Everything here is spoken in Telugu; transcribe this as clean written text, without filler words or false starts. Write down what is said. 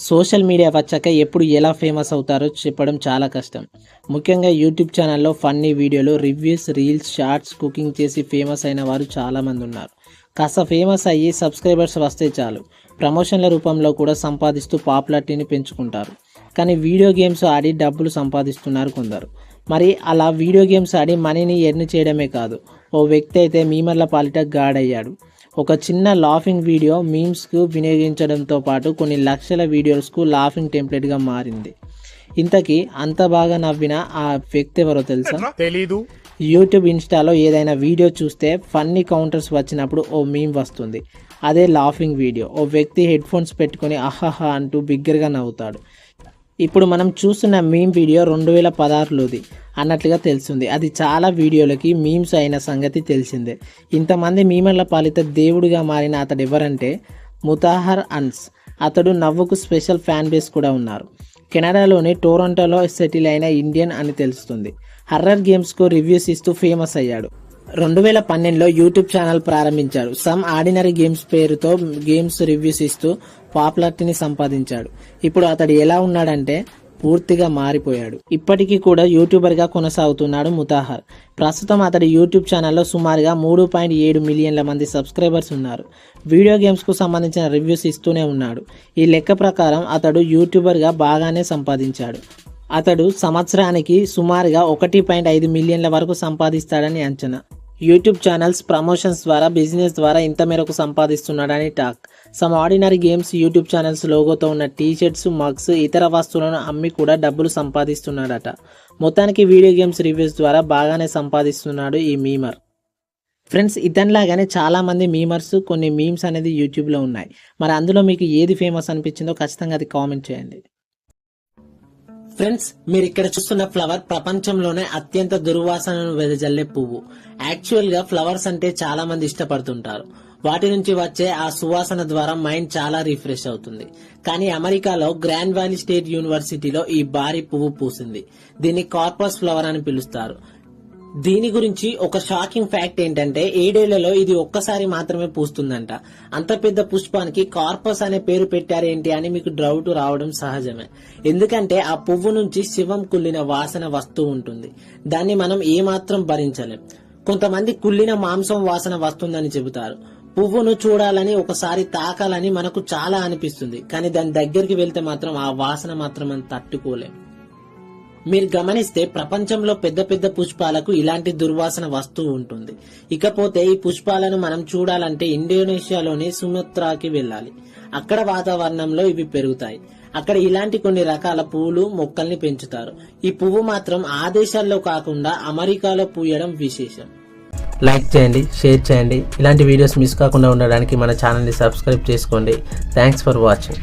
సోషల్ మీడియా వచ్చాక ఎప్పుడు ఎలా ఫేమస్ అవుతారో చెప్పడం చాలా కష్టం. ముఖ్యంగా యూట్యూబ్ ఛానల్లో ఫన్నీ వీడియోలు, రివ్యూస్, రీల్స్, షార్ట్స్, కుకింగ్ చేసి ఫేమస్ అయిన వారు చాలామంది ఉన్నారు. కాస్త ఫేమస్ అయ్యి సబ్స్క్రైబర్స్ వస్తే చాలు, ప్రమోషన్ల రూపంలో కూడా సంపాదిస్తూ పాపులారిటీని పెంచుకుంటారు. కానీ వీడియో గేమ్స్ ఆడి డబ్బులు సంపాదిస్తున్నారు కొందరు. మరి అలా వీడియో గేమ్స్ ఆడి మనీని ఎర్న్ చేయడమే కాదు, ఓ వ్యక్తి అయితే మీమర్ల పాలిట గాడయ్యాడు. ఒక చిన్న లాఫింగ్ వీడియో మీమ్స్కు వినియోగించడంతో పాటు కొన్ని లక్షల వీడియోస్కు లాఫింగ్ టెంప్లెట్గా మారింది. ఇంతకీ అంత బాగా నవ్విన ఆ వ్యక్తి ఎవరో తెలుసా? తెలీదు. యూట్యూబ్, ఇన్స్టాలో ఏదైనా వీడియో చూస్తే ఫన్నీ కౌంటర్స్ వచ్చినప్పుడు ఓ మీమ్ వస్తుంది. అదే లాఫింగ్ వీడియో. ఓ వ్యక్తి హెడ్ ఫోన్స్ పెట్టుకొని అహహా అంటూ బిగ్గరగా నవ్వుతాడు. ఇప్పుడు మనం చూస్తున్న మీమ్ వీడియో 2016లోది అన్నట్లుగా తెలుస్తుంది. అది చాలా వీడియోలకి మీమ్స్ అయిన సంగతి తెలిసిందే. ఇంతమంది మీమర్ల పాలిత దేవుడిగా మారిన అతడు ఎవరంటే ముతాహర్ అన్స్. అతడు నవ్వుకు స్పెషల్ ఫ్యాన్ బేస్ కూడా ఉన్నారు. కెనడాలోని టొరంటోలో సెటిల్ అయిన ఇండియన్ అని తెలుస్తుంది. హర్రర్ గేమ్స్కు రివ్యూస్ ఇస్తూ ఫేమస్ అయ్యాడు. 2012లో యూట్యూబ్ ఛానల్ ప్రారంభించాడు. సమ్ ఆర్డినరీ గేమ్స్ పేరుతో గేమ్స్ రివ్యూస్ ఇస్తూ పాపులారిటీని సంపాదించాడు. ఇప్పుడు అతడు ఎలా ఉన్నాడంటే పూర్తిగా మారిపోయాడు. ఇప్పటికీ కూడా యూట్యూబర్గా కొనసాగుతున్నాడు ముతాహర్. ప్రస్తుతం అతడి యూట్యూబ్ ఛానల్లో సుమారుగా 3.7 మిలియన్ల మంది సబ్స్క్రైబర్స్ ఉన్నారు. వీడియో గేమ్స్కు సంబంధించిన రివ్యూస్ ఇస్తూనే ఉన్నాడు. ఈ లెక్క ప్రకారం అతడు యూట్యూబర్గా బాగానే సంపాదించాడు. అతడు సంవత్సరానికి సుమారుగా 1.5 మిలియన్ల వరకు సంపాదిస్తాడని అంచనా. యూట్యూబ్ ఛానల్స్ ప్రమోషన్స్ ద్వారా, బిజినెస్ ద్వారా ఇంత మేరకు సంపాదిస్తున్నాడని talk. Some ordinary games YouTube channels లోగోతో ఉన్న టీషర్ట్స్, మగ్స్, ఇతర వస్తువులను అమ్మి కూడా డబ్బులు సంపాదిస్తున్నాడట. మొత్తానికి వీడియో గేమ్స్ రివ్యూస్ ద్వారా బాగానే సంపాదిస్తున్నాడు ఈ మీమర్. ఫ్రెండ్స్, ఇతనిలాగానే చాలామంది మీమర్స్, కొన్ని మీమ్స్ అనేది యూట్యూబ్లో ఉన్నాయి. మరి అందులో మీకు ఏది ఫేమస్ అనిపించిందో ఖచ్చితంగా అది కామెంట్ చేయండి. ఫ్రెండ్స్, మీరు ఇక్కడ చూస్తున్న ఫ్లవర్ ప్రపంచంలోనే అత్యంత దుర్వాసనను వెదజల్లే పువ్వు. యాక్చువల్ గా ఫ్లవర్స్ అంటే చాలా మంది ఇష్టపడుతుంటారు. వాటి నుంచి వచ్చే ఆ సువాసన ద్వారా మైండ్ చాలా రిఫ్రెష్ అవుతుంది. కానీ అమెరికాలో గ్రాండ్ వ్యాలీ స్టేట్ యూనివర్సిటీలో ఈ భారీ పువ్వు పూసింది. దీన్ని కార్పస్ ఫ్లవర్ అని పిలుస్తారు. దీని గురించి ఒక షాకింగ్ ఫ్యాక్ట్ ఏంటంటే 7 ఏళ్లలో ఇది ఒక్కసారి మాత్రమే పూస్తుందంట. అంత పెద్ద పుష్పానికి కార్పస్ అనే పేరు పెట్టారేంటి అని మీకు డౌట్ రావడం సహజమే. ఎందుకంటే ఆ పువ్వు నుంచి శివం కుళ్ళిన వాసన వస్తూ ఉంటుంది. దాన్ని మనం ఏమాత్రం భరించలేం. కొంతమంది కుళ్ళిన మాంసం వాసన వస్తుందని చెబుతారు. పువ్వును చూడాలని, ఒకసారి తాకాలని మనకు చాలా అనిపిస్తుంది. కానీ దాని దగ్గరికి వెళ్తే మాత్రం ఆ వాసన మాత్రం మనం తట్టుకోలేం. మీరు గమనిస్తే ప్రపంచంలో పెద్ద పెద్ద పుష్పాలకు ఇలాంటి దుర్వాసన వస్తూ ఉంటుంది. ఇకపోతే ఈ పుష్పాలను మనం చూడాలంటే ఇండోనేషియాలోని సుమత్రాకి వెళ్ళాలి. అక్కడ వాతావరణంలో ఇవి పెరుగుతాయి. అక్కడ ఇలాంటి కొన్ని రకాల పువ్వులు, మొక్కల్ని పెంచుతారు. ఈ పువ్వు మాత్రం ఆ దేశాల్లో కాకుండా అమెరికాలో పూయడం విశేషం. లైక్ చేయండి, షేర్ చేయండి. ఇలాంటి వీడియోస్ మిస్ కాకుండా ఉండడానికి మన ఛానల్ని సబ్స్క్రైబ్ చేసుకోండి. Thanks for watching.